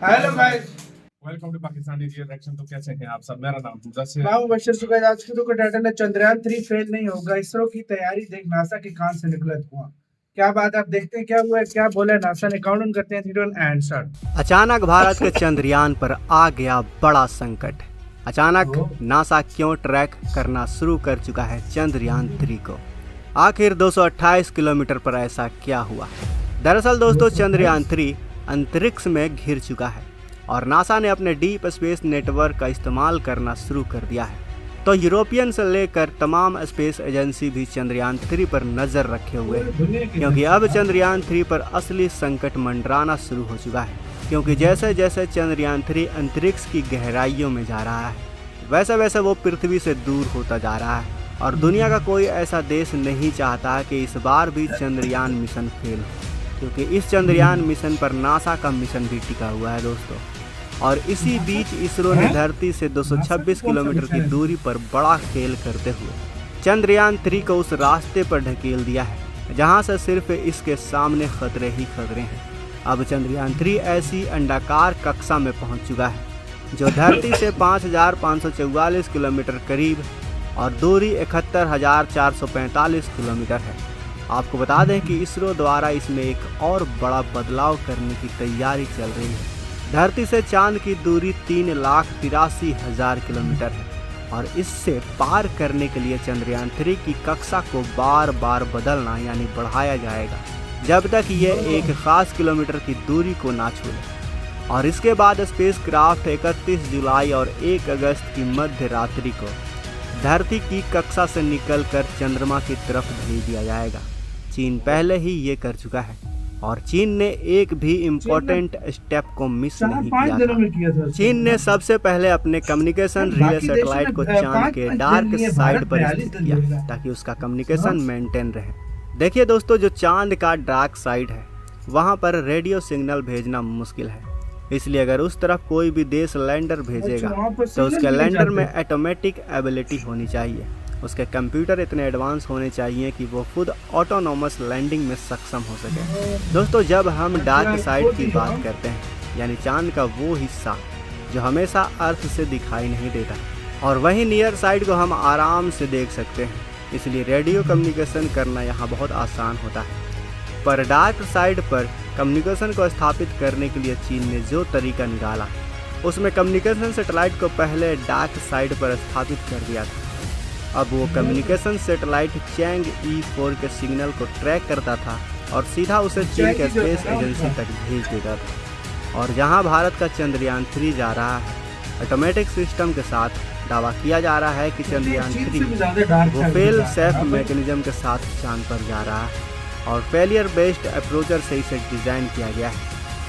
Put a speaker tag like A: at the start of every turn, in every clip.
A: Hello guys,
B: welcome to Pakistani reaction. तो कैसे हैं आप सब? मेरा नाम मुदस्सिर है।
A: मैं हूं बशीर। तो गाइस, आज की तो टाइटल है चंद्रयान 3 फेल नहीं होगा, इसरो की तैयारी देख नासा के कान से निकला धुआं। क्या बात है, आप देखते हैं क्या हुआ है, क्या बोला है नासा ने। काउंट डाउन करते हैं 3 2 एंड स्टार्ट।
C: अचानक भारत के चंद्रयान पर आ गया बड़ा संकट। अचानक नासा क्यों ट्रैक करना शुरू कर चुका है चंद्रयान 3 को? आखिर 228 किलोमीटर पर ऐसा क्या हुआ? दरअसल दोस्तों, चंद्रयान 3 अंतरिक्ष में घिर चुका है और नासा ने अपने डीप स्पेस नेटवर्क का इस्तेमाल करना शुरू कर दिया है। तो यूरोपियन से लेकर तमाम स्पेस एजेंसी भी चंद्रयान 3 पर नज़र रखे हुए हैं, क्योंकि अब चंद्रयान 3 पर असली संकट मंडराना शुरू हो चुका है। क्योंकि जैसे जैसे चंद्रयान 3 अंतरिक्ष की गहराइयों में जा रहा है, वैसे वैसे वो पृथ्वी से दूर होता जा रहा है और दुनिया का कोई ऐसा देश नहीं चाहता कि इस बार भी चंद्रयान मिशन फेल हो, क्योंकि इस चंद्रयान मिशन पर नासा का मिशन भी टिका हुआ है दोस्तों। और इसी बीच इसरो ने धरती से 226 किलोमीटर की दूरी पर बड़ा खेल करते हुए चंद्रयान 3 को उस रास्ते पर ढकेल दिया है जहां से सिर्फ इसके सामने खतरे ही खतरे हैं। अब चंद्रयान 3 ऐसी अंडाकार कक्षा में पहुंच चुका है जो धरती से 5544 किलोमीटर करीब और दूरी 71,445 किलोमीटर है। आपको बता दें कि इसरो द्वारा इसमें एक और बड़ा बदलाव करने की तैयारी चल रही है। धरती से चांद की दूरी 3,83,000 किलोमीटर है और इससे पार करने के लिए चंद्रयान 3 की कक्षा को बार बार बदलना यानी बढ़ाया जाएगा जब तक ये एक खास किलोमीटर की दूरी को ना छू ले। और इसके बाद स्पेसक्राफ्ट 31 जुलाई और 1 अगस्त की मध्य रात्रि को धरती की कक्षा से निकलकर चंद्रमा की तरफ भेज दिया जाएगा। चीन पहले ही ये कर चुका है और चीन ने एक भी इम्पोर्टेंट स्टेप को मिस नहीं किया था। चीन ने सबसे पहले अपने कम्युनिकेशन रिले सैटेलाइट को चांद के डार्क साइड पर स्थित किया ताकि उसका कम्युनिकेशन मेंटेन रहे। देखिए दोस्तों, जो चांद का डार्क साइड है वहाँ पर रेडियो सिग्नल भेजना मुश्किल है, इसलिए अगर उस तरफ कोई भी देश लैंडर भेजेगा तो उसके लैंडर में ऑटोमेटिक एबिलिटी होनी चाहिए। उसके कंप्यूटर इतने एडवांस होने चाहिए कि वो खुद ऑटोनोमस लैंडिंग में सक्षम हो सके। दोस्तों, जब हम डार्क साइड की बात करते हैं यानी चांद का वो हिस्सा जो हमेशा अर्थ से दिखाई नहीं देता, और वहीं नियर साइड को हम आराम से देख सकते हैं, इसलिए रेडियो कम्युनिकेशन करना यहाँ बहुत आसान होता है। पर डार्क साइड पर कम्युनिकेशन को स्थापित करने के लिए चीन ने जो तरीका निकाला उसमें कम्युनिकेशन सैटेलाइट को पहले डार्क साइड पर स्थापित कर दिया था। अब वो कम्युनिकेशन सैटेलाइट चैंग E4 के सिग्नल को ट्रैक करता था और सीधा उसे चीन के स्पेस एजेंसी तक भेज देता था। और जहां भारत का चंद्रयान 3 जा रहा है, ऑटोमेटिक सिस्टम के साथ दावा किया जा रहा है कि चंद्रयान 3 वो फेल सेफ मैकेनिज्म के साथ चांद पर जा रहा है और फेलियर बेस्ड अप्रोचर से इसे डिज़ाइन किया गया है।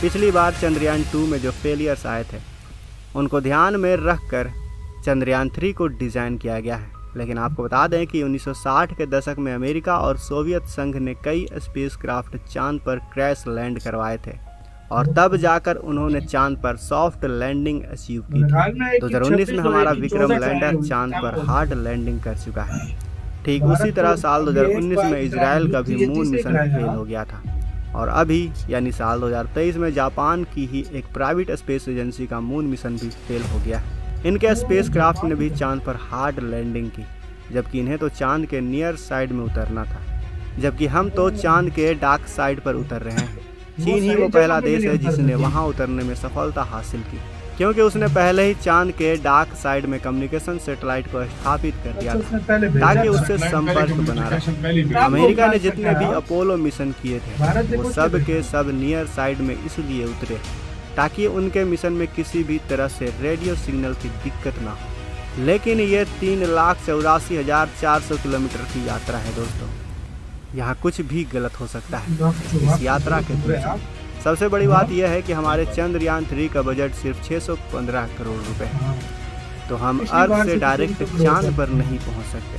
C: पिछली बार चंद्रयान 2 में जो फेलियर्स आए थे उनको ध्यान में रखकर चंद्रयान 3 को डिज़ाइन किया गया है। लेकिन आपको बता दें कि 1960 के दशक में अमेरिका और सोवियत संघ ने कई स्पेसक्राफ्ट चांद पर क्रैश लैंड करवाए थे और तब जाकर उन्होंने चांद पर सॉफ्ट लैंडिंग अचीव की थी। 2019 में हमारा विक्रम लैंडर चांद पर हार्ड लैंडिंग कर चुका है। ठीक उसी तरह साल 2019 में इजराइल का भी मून मिशन फेल हो गया था और अभी यानी साल 2023 में जापान की ही एक प्राइवेट स्पेस एजेंसी का मून मिशन भी फेल हो गया है। इनके स्पेसक्राफ्ट ने भी चांद पर हार्ड लैंडिंग की, जबकि इन्हें तो चांद के नियर साइड में उतरना था, जबकि हम तो चांद के डार्क साइड पर उतर रहे हैं। चीन ही वो पहला देश है जिसने वहां उतरने में सफलता हासिल की, क्योंकि उसने पहले ही चांद के डार्क साइड में कम्युनिकेशन सैटेलाइट को स्थापित कर दिया था ताकि उससे संपर्क बना रहे। अमेरिका ने जितने भी अपोलो मिशन किए थे वो सब के सब नियर साइड में इसलिए उतरे ताकि उनके मिशन में किसी भी तरह से रेडियो सिग्नल की दिक्कत ना हो। लेकिन ये 3,84,400 किलोमीटर की यात्रा है दोस्तों, यहाँ कुछ भी गलत हो सकता है इस यात्रा के पीछे। सबसे बड़ी बात यह है कि हमारे चंद्रयान 3 का बजट सिर्फ 615 करोड़ रुपए है, तो हम अर्थ से डायरेक्ट चांद पर नहीं पहुंच सकते।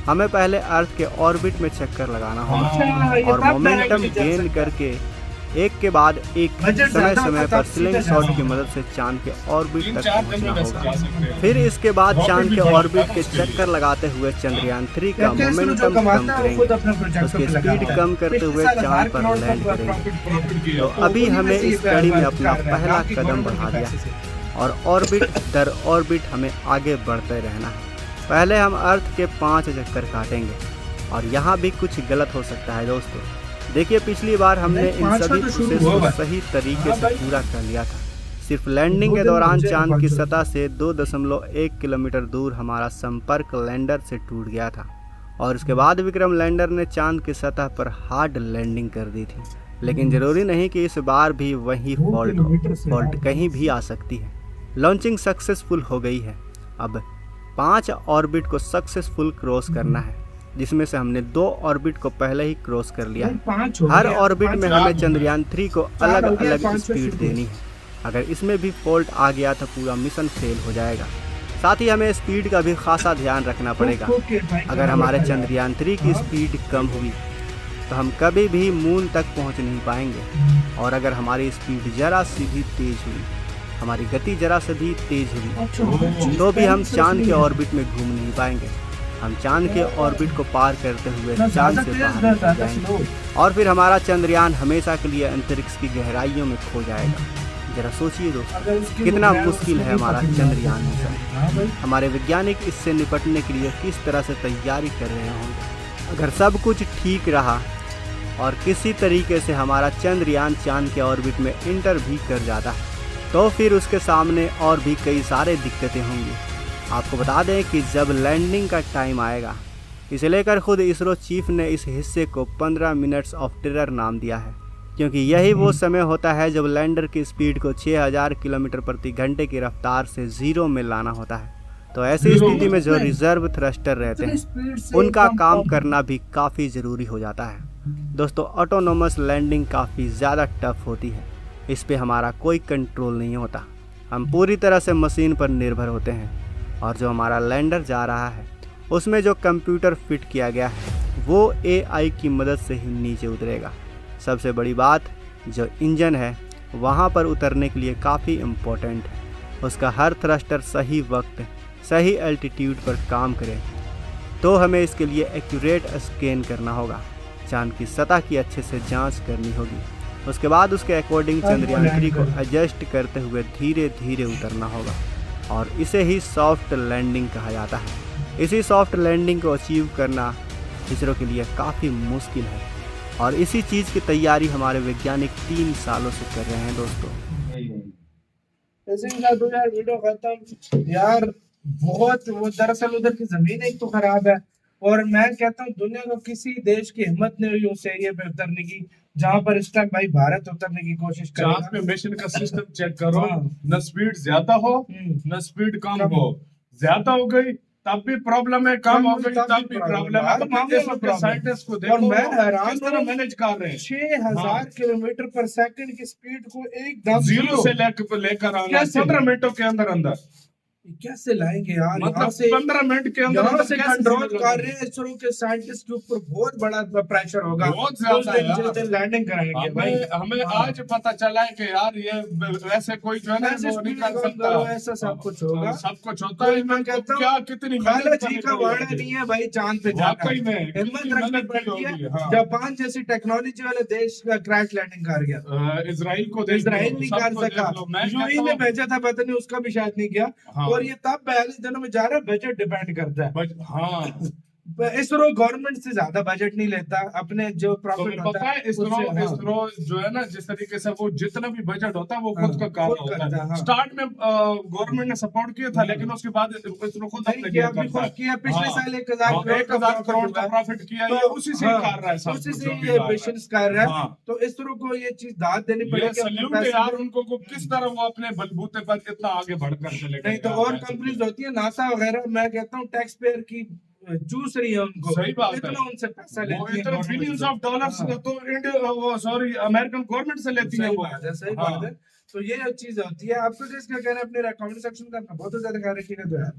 C: हमें पहले अर्थ के ऑर्बिट में चक्कर लगाना होगा और मोमेंटम गेन करके एक के बाद एक
A: बजट
C: समय
A: ज्यादा
C: समय
A: होता
C: पर
A: तब
C: स्लिंग
A: सीधा
C: शॉट
A: जाना
C: की
A: होगा।
C: मदद से चांद के ऑर्बिट तक
B: 3-4 दिन
C: पहुंचना
B: में वैसे जा
C: होगा।
B: सकते हैं।
C: फिर इसके बाद
B: रॉकेट
C: चांद
B: भी
C: के
B: बड़ा
C: ऑर्बिट
B: होता
C: के
B: है उसके लिए।
C: चक्कर लगाते हुए चंद्रयान 3 का
A: क्योंकि इसमें जो
C: मोमेंटम कम
A: कमाता है वो खुद अपने
C: करेंगे,
A: प्रोजेक्टों
C: उसकी
A: पे
C: स्पीड
A: लगाता है।
C: कम करते
A: पिछले
C: हुए
A: साल
C: चांद
A: 1000
C: पर
A: करोड़
C: लैंड
A: का
C: करेंगे।
A: प्रॉफिट किया।
C: तो अभी
A: उन्हीं में
C: हमें
A: से
C: इस
A: ये
C: कड़ी में
A: वर्क
C: अपना
A: कर रहा है,
C: पहला
A: बाकी
C: कदम
A: गवर्नमेंट
C: बढ़ा
A: के
C: दिया
A: पैसे से।
C: और ऑर्बिट दर ऑर्बिट हमें आगे बढ़ते रहना है। पहले हम अर्थ के 5 चक्कर काटेंगे और यहाँ भी कुछ गलत हो सकता है दोस्तों। देखिए पिछली बार हमने
A: नहीं,
C: इन
A: 5
C: सभी
A: तो शुरू
C: प्रोसेस
A: हुआ
C: को
A: है।
C: सही तरीके
A: हाँ
C: से
A: भाई।
C: पूरा कर लिया था। सिर्फ लैंडिंग के
A: 2 दिन
C: दौरान
A: रुक जाएगा
C: चांद की
A: 500।
C: सतह से 2.1 किलोमीटर दूर हमारा संपर्क लैंडर से टूट गया था और उसके बाद विक्रम लैंडर ने चांद की सतह पर हार्ड लैंडिंग कर दी थी। लेकिन जरूरी नहीं कि इस बार भी वही
A: 2
C: फॉल्ट हो,
A: किलोमीटर से
C: फॉल्ट
A: यार।
C: कहीं भी आ सकती है। लॉन्चिंग सक्सेसफुल हो गई है। अब 5 ऑर्बिट को सक्सेसफुल क्रॉस करना है, जिसमें से हमने 2 ऑर्बिट को पहले ही क्रॉस कर लिया है।
A: 5 हो
C: हर
A: गया,
C: ऑर्बिट
A: 5
C: में
A: लाख
C: हमें
A: हो
C: चंद्रयान 3 को
A: चार
C: अलग
A: हो गया,
C: अलग
A: 5 से
C: स्पीड
A: शुरू।
C: देनी है। अगर इसमें भी फॉल्ट आ गया तो पूरा मिशन फेल हो जाएगा। साथ ही हमें स्पीड का भी खासा ध्यान रखना पड़ेगा। अगर हमारे चंद्रयान 3 की स्पीड कम हुई तो हम कभी भी मून तक पहुंच नहीं पाएंगे और अगर हमारी स्पीड जरा सी भी तेज हुई, हमारी गति जरा से भी तेज हुई तो भी हम चांद के ऑर्बिट में घूम नहीं पाएंगे। हम चांद के ऑर्बिट को पार करते हुए चांद से बाहर निकल जाएंगे और फिर हमारा चंद्रयान हमेशा के लिए अंतरिक्ष की गहराइयों में खो जाएगा। जरा सोचिए दोस्तों, कितना मुश्किल है हमारा चंद्रयान मिशन। हमारे वैज्ञानिक इससे निपटने के लिए किस तरह से तैयारी कर रहे होंगे। अगर सब कुछ ठीक रहा और किसी तरीके से हमारा चंद्रयान चांद के ऑर्बिट में इंटर भी कर जाता है तो फिर उसके सामने और भी कई सारे दिक्कतें होंगी। आपको बता दें कि जब लैंडिंग का टाइम आएगा, इसे लेकर खुद इसरो चीफ ने इस हिस्से को 15 मिनट्स ऑफ टेरर नाम दिया है, क्योंकि यही वो समय होता है जब लैंडर की स्पीड को 6000 किलोमीटर प्रति घंटे की रफ्तार से जीरो में लाना होता है। तो ऐसी स्थिति में जो रिजर्व थ्रस्टर रहते हैं उनका काम करना भी काफ़ी ज़रूरी हो जाता है। दोस्तों, ऑटोनोमस लैंडिंग काफ़ी ज़्यादा टफ होती है। इस पे हमारा कोई कंट्रोल नहीं होता। हम पूरी तरह से मशीन पर निर्भर होते हैं और जो हमारा लैंडर जा रहा है उसमें जो कंप्यूटर फिट किया गया है वो AI की मदद से ही नीचे उतरेगा। सबसे बड़ी बात, जो इंजन है वहाँ पर उतरने के लिए काफ़ी इम्पोर्टेंट है। उसका हर थ्रस्टर सही वक्त सही एल्टीट्यूड पर काम करे तो हमें इसके लिए एक्यूरेट स्कैन करना होगा। चांद की सतह की अच्छे से जांच करनी होगी। उसके बाद उसके अकॉर्डिंग चंद्रयान 3 को एडजस्ट करते हुए धीरे धीरे उतरना होगा और इसे ही सॉफ्ट लैंडिंग कहा जाता है। इसी सॉफ्ट लैंडिंग को अचीव करना इसरो के लिए काफ़ी मुश्किल है और इसी चीज़ की तैयारी हमारे वैज्ञानिक 3 सालों से कर रहे हैं दोस्तों।
A: ऐसे ही कर दो यार, वीडियो खत्म यार। बहुत वो दरअसल उधर की जमीन एक तो खराब है और मैं कहता हूँ दुनिया को किसी देश की हिम्मत नहीं हुई उस एरिया पे उतरने की जहाँ पर इस टाइम भाई भारत उतरने की कोशिश कर
B: चांद पे मिशन का सिस्टम चेक करो।
A: हाँ।
B: न स्पीड ज्यादा हो न स्पीड कम हो। ज्यादा हो गई तब भी प्रॉब्लम है, कम हो गई तब भी प्रॉब्लम है। तो देशों के साइंटिस्ट को
A: और
B: देखो
A: मैं हैरान
B: किस तरह मैनेज कर रहे हैं।
A: 6000 किलोमीटर पर सेकंड की स्पीड को एकदम
B: जीरो से लेकर आना
A: कैसे?
B: 15 मिनटों के अंदर अंदर।
A: कैसे लाएंगे यार? यहाँ
B: मतलब
A: से
B: 15 मिनट के अंदर
A: यहाँ
B: अंदर
A: से
B: कैसे
A: कंट्रोल
B: सिग्नल
A: कर रहे हैं। इसरो के साइंटिस्ट के ऊपर बहुत बड़ा प्रेशर होगा।
B: बहुत ज्यादा
A: उस दिन
B: यार।
A: जिस दिन लैंडिंग कराएंगे भाई।
B: हमें
A: हाँ।
B: आज पता चला है कि यार ये वैसे कोई जो है ना
A: ऐसे
B: वो नहीं
A: speed
B: कर
A: कम
B: सकता।
A: करो, ऐसा सब कुछ होगा।
B: सब कुछ होता
A: तो
B: है।
A: मैं कहता हूँ
B: क्या कितनी
A: खाला
B: मेहनत
A: जी
B: करनी
A: का वाड़ा
B: पड़ी
A: नहीं है भाई चांद पे जाना।
B: वाकई में
A: हिम्मत
B: कितनी
A: रखनी
B: मेहनत
A: पड़ती है।
B: होगी। हाँ।
A: जापान जैसी टेक्नोलॉजी वाले देश का क्रैश लैंडिंग कर गया।
B: इजराइल को देख लो,
A: इजराइल नहीं कर
B: सबको देख
A: सका।
B: लो। मैं
A: यूएई
B: कहता
A: ने
B: हूँ-
A: भेजा था, पता नहीं उसका भी शायद नहीं किया।
B: हाँ।
A: और ये तब 42 दिनों में जा रहा है। बजट डिपेंड करता है।
B: हाँ,
A: इसरो गवर्नमेंट से ज्यादा बजट नहीं लेता। अपने जो प्रॉफिट
B: तुम्हें
A: होता
B: पता है इसरो
A: उससे, हाँ।
B: इसरो जो है ना जिस तरीके से वो जितना भी बजट होता है वो
A: हाँ,
B: खुद का कार्य
A: खुद
B: होता
A: करता है,
B: है।
A: हाँ।
B: स्टार्ट में गवर्नमेंट ने सपोर्ट किया था
A: हाँ।
B: लेकिन उसके बाद इसरो खुद
A: नहीं
B: अपने
A: किया,
B: लिए
A: अभी
B: करता
A: खुद
B: है।
A: किया। पिछले
B: हाँ।
A: साल 1000
B: हाँ,
A: करोड़
B: 1000 करोड़ का
A: हुआ।
B: प्रॉफिट किया।
A: तो
B: ये उसी से ही
A: हाँ,
B: कर रहा है सब
A: उसी
B: कुछ
A: से
B: जो भी
A: ये
B: कर रहा है।
A: मिशंस कर रहा है।
B: हाँ।
A: तो इसरो को ये चीज दाद देनी
B: ये
A: पड़ेगी अपने
B: सल्यूट है
A: पैसे
B: यार
A: में।
B: उनको को किस तरह वो अपने बलबूते पर इतना आगे बढ़कर चले गए
A: नहीं तो
B: यार,
A: और
B: मैं तो-
A: कंपनीज होती है नासा वगैरह, मैं कहता हूँ टैक्स पेयर की चूस रही है उनको।
B: सही बात है।
A: इतना उनसे पैसा
B: वो
A: लेती है
B: इतने
A: government
B: बिलियंस
A: से।
B: ऑफ डॉलर्स
A: हाँ।
B: तो इंडिया वो सॉरी अमेरिकन गवर्नमेंट से लेती है
A: सही
B: वो।
A: बात है, सही
B: हाँ।
A: बात है। तो ये चीज होती है। आपको जिसका कहना है अपने कमेंट सेक्शन में करना बहुत ज्यादा ख्याल रखिएगा तो यार।